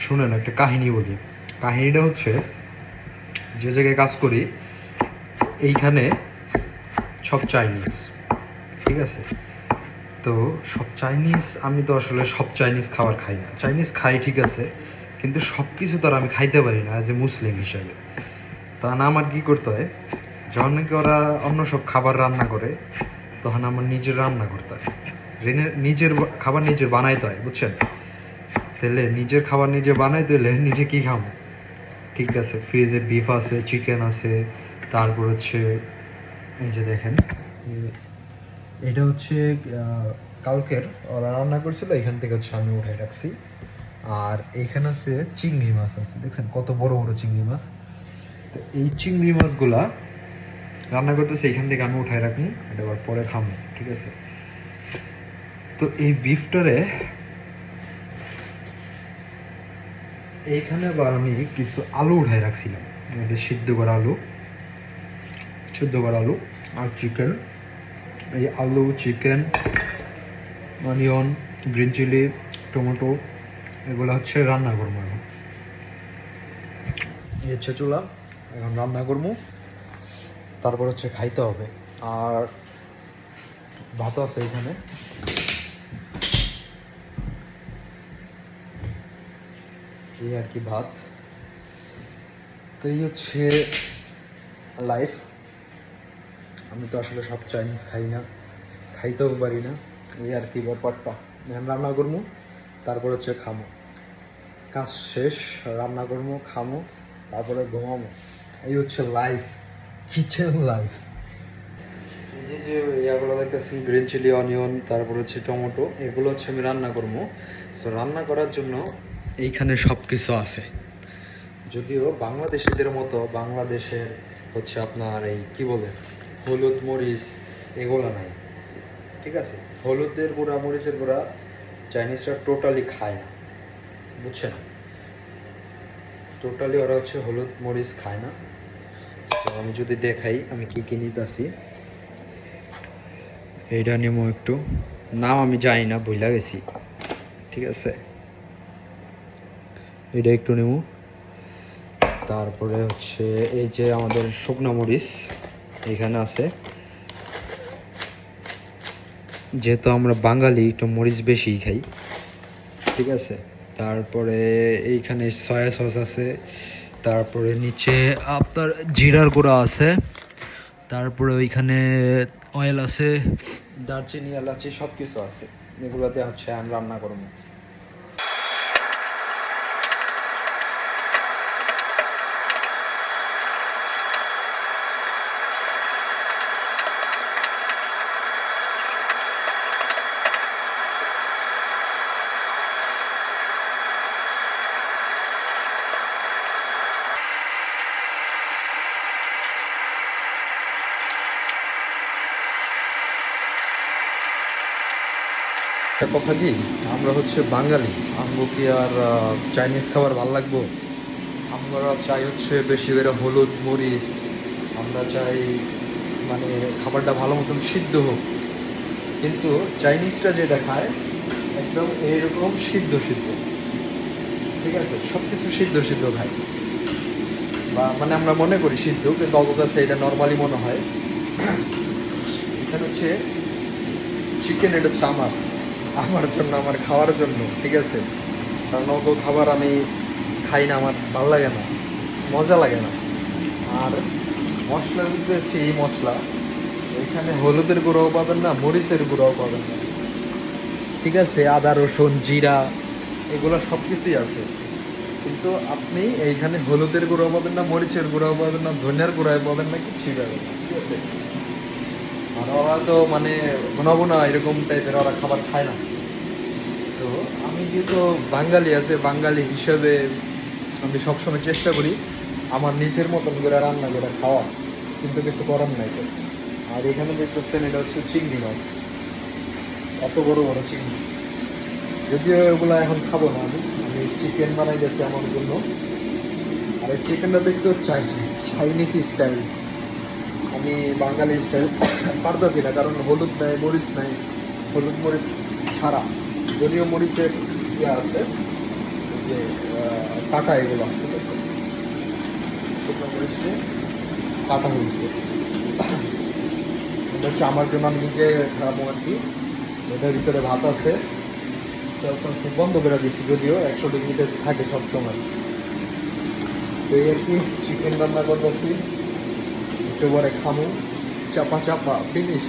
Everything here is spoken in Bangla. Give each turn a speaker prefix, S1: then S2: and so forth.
S1: শুনেন একটা কাহিনী বলি। কাহিনীটা হচ্ছে, যে জায়গায় কাজ করি এইখানে সব চাইনিজ, ঠিক আছে? তো সব চাইনিজ, আমি তো আসলে সব চাইনিজ খাবার খাই না। চাইনিজ খাই ঠিক আছে, কিন্তু সব কিছু তো আর আমি খাইতে পারি না অ্যাজ এ মুসলিম হিসাবে। তা না, আমার কী করতে হয়, যখন নাকি ওরা অন্য সব খাবার রান্না করে তখন আমার নিজের রান্না করতে হয়। নিজের খাবার নিজে বানাইতে হয়, বুঝছেন? তাহলে নিজের খাবার নিজে বানাইতে হলে নিজে কী খাবো? ঠিক আছে, ফ্রিজে বিফ আছে, চিকেন আছে, তারপর হচ্ছে এই যে দেখেন, এটা হচ্ছে কালকের ওরা রান্না করছিল, এখান থেকে হচ্ছে আমি উঠাই রাখছি। আর এইখানে আছে চিংড়ি মাছ আছে, দেখছেন কত বড় বড় চিংড়ি মাছ। তো এই চিংড়ি মাছগুলা রান্না করতেছে, এইখান থেকে আমি উঠাই রাখি, এটা আবার পরে খাবো, ঠিক আছে? তো এই বিফটারে এইখানে আবার আমি কিছু আলু উঠাই রাখছিলাম, এটা সিদ্ধ করা আলু, আর চিকেন। এই আলু, chicken, onion, green chilli, tomato, এগুলো হচ্ছে রান্না করবো এখন। এই হচ্ছে চুলা, এখন রান্না করবো, তারপর হচ্ছে খাইতে হবে। আর ভাত আছে এখানে, এই আর কি ভাত। তো এই হচ্ছে লাইফ। আমি তো আসলে সব চাইনিজ খাই না, খাইতেও পারি না, এই আর কি ব্যাপারটা। এখন রান্না করবো, তারপর হচ্ছে খামো, কাজ শেষ, রান্না করবো, খামো, তারপরে ঘুমাবো। এই হচ্ছে লাইফ, কিচেন লাইফ। এই যে যে ইয়াগুলো দেখতেছি, গ্রিন চিলি, অনিয়ন, তারপর হচ্ছে টমেটো, এগুলো হচ্ছে আমি রান্না করবো। সো রান্না করার জন্য এইখানে সব কিছু আছে। যদিও বাংলাদেশিদের মতো বাংলাদেশের হচ্ছে আপনার এই কি বলে হলুদ, মরিচ এগুলো নাই, ঠিক আছে? হলুদের গুঁড়া, মরিচের গুঁড়া চাইনিজরা টোটালি খায় না, বুঝছেন? টোটালি ওরা হচ্ছে হলুদ মরিচ খায় না। তো আমি যদি দেখাই আমি কি কি নিতেছি, এইটা নেবো একটু, নাম আমি জানি না, ভুলে গেছি, ঠিক আছে? এটা একটু নেবো। তারপরে হচ্ছে এই যে আমাদের শুকনো মরিচ এখানে আছে, যেহেতু আমরা বাঙালি একটু মরিচ বেশিই খাই, ঠিক আছে? তারপরে এইখানে সয়া সস আছে, তারপরে নিচে আপনার জিরার গুঁড়া আছে, তারপরে ওইখানে অয়েল আছে, দারচিনি, এলাচি সব কিছু আছে। এগুলোতে হচ্ছে আমি রান্না করবো। একটা কথা কি, আমরা হচ্ছে বাঙালি, আমগো কি আর চাইনিজ খাবার ভালো লাগবো? আমরা চাই হচ্ছে বেশি করে হলুদ মরিচ, আমরা চাই মানে খাবারটা ভালো মতন সিদ্ধ হোক। কিন্তু চাইনিজরা যেটা খায় একদম এইরকম সিদ্ধ সিদ্ধ, ঠিক আছে? সব কিছু সিদ্ধ সিদ্ধ খায়, বা মানে আমরা মনে করি সিদ্ধ, কিন্তু অবশ্য কাছে এটা নর্মালি মনে হয়। এখানে হচ্ছে চিকেন, এটা হচ্ছে আমার জন্য, আমার খাওয়ার জন্য, ঠিক আছে? কারণ অত খাবার আমি খাই না, আমার ভালো লাগে না, মজা লাগে না। আর মশলার মধ্যে হচ্ছে এই মশলা, এখানে হলুদের গুঁড়োও পাবেন না, মরিচের গুঁড়োও পাবেন না, ঠিক আছে? আদা, রসুন, জিরা, এগুলো সব কিছুই আছে, কিন্তু আপনি এইখানে হলুদের গুঁড়োও পাবেন না, মরিচের গুঁড়োও পাবেন না, ধনিয়ার গুঁড়োও পাবেন না, কিছুই পাবেন না, ঠিক আছে? আর ওরা তো মানে ভুনা এরকম টাইপের ওরা খাবার খায় না। তো আমি যেহেতু বাঙালি আছে, বাঙালি হিসেবে আমি সবসময় চেষ্টা করি আমার নিজের মতন করে রান্না করে খাওয়া, কিন্তু কিছু করার নাই তো। আর এখানে দেখতেছেন এটা হচ্ছে চিংড়ি মাছ, এত বড় বড় চিংড়ি। যদিও এগুলো এখন খাবো না, আমি চিকেন বানাই গেছি আমার জন্য। আর এই চিকেনটা দেখতেও চাইনিজ স্টাইল, আমি বাঙালি স্টাইল পারতেছি না, কারণ হলুদ নাই, মরিচ নাই, হলুদ মরিচ ছাড়া। যদিও মরিচের ইয়ে আছে, যে কাটা এগুলো, ঠিক আছে, শুকনো মরিচ দিয়ে কাটা হয়েছে। এটা হচ্ছে আমার জন্য, আমি নিজে খাবো আর কি। এটার ভিতরে ভাত আছে, তখন সে বন্ধ করে দিচ্ছি, যদিও 100 ডিগ্রিতে থাকে সবসময়। তো এই আর কি চিকেন রান্না করতেছি, একটু পরে খামু, চাপা চাপা ফিনিশ।